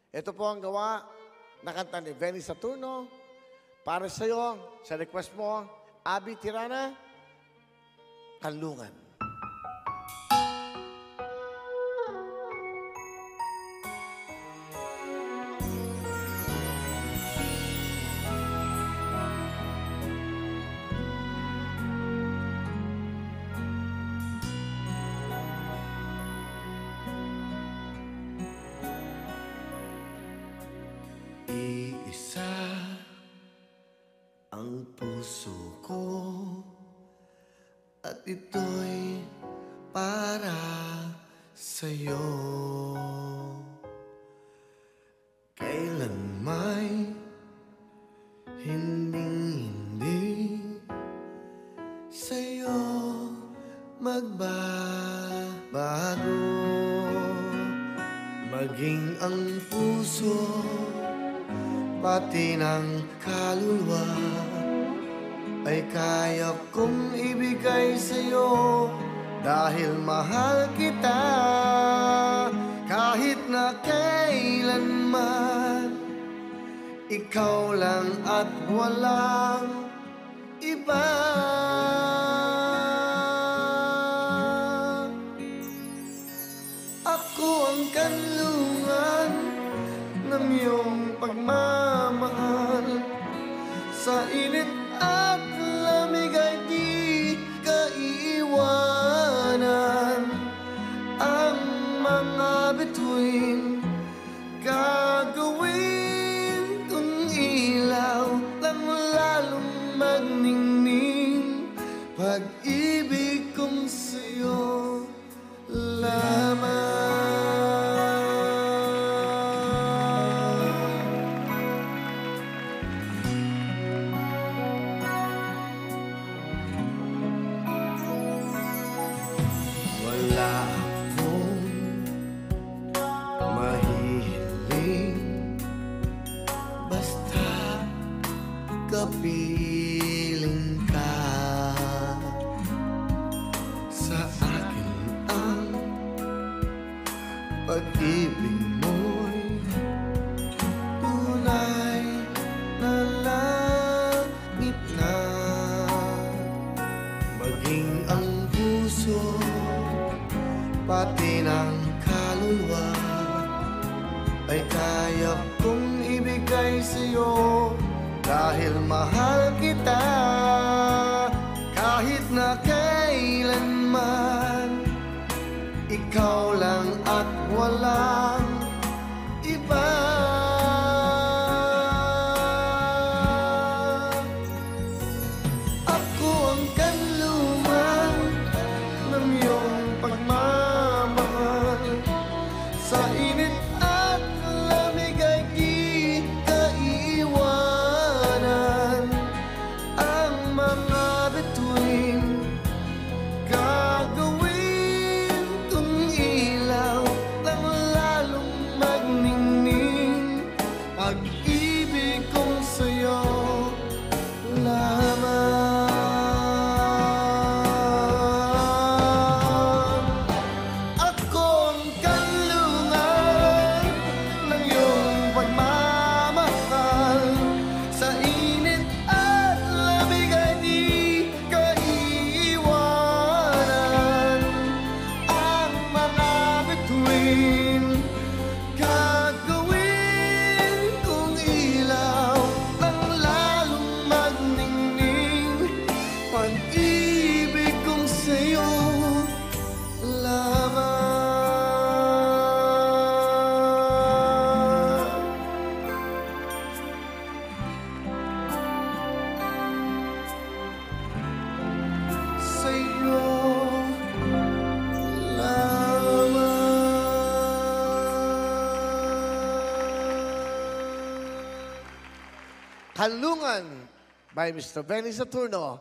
Ito po ang gawa na kanta ni Benny Saturno para sa iyo, sa request mo, Abby Tirana, Kanlungan. Iisa ang puso ko at ito'y para sa'yo. Kailan may hindi sa'yo magbabago, maging ang puso pati ng kaluluwa ay kaya kong ibigay sa'yo dahil mahal kita kahit na kailanman. Ikaw lang at walang iba. Ako ang kanlungan ng iyong pagmamahal. Sa init at lamig ay di ka iiwanan. Ang mga bituin gagawin kong ilaw lang lalong magningning. Pag-ibig kong sa'yo lamang. Wala akong mahihiling, basta kapiling ka. Sa akin ang pag-ibig mo'y tunay na langit na. Maging ang puso pati ng kaluluwa ay kaya kong ibigay sa'yo dahil mahal kita kahit na kailanman. Ikaw lang at walang iba. Ako ang kanlungan ng iyong pagmamahal. Sa init at lamig ay di ka iiwanan. Ang mga bituin gagawin kong ilaw lang lalong magningning. Pag-ibig kong sa'yo lamang. Ako ang kanlungan ng iyong pagmamahal. Sa init at lamig ay di ka iiwanan. Ang mga bituin gagawin kong ilaw lang lalong magningning. Pag-ibig kong sa'yo lamang. Sa'yo Kanlungan by Mr. Benny Saturno.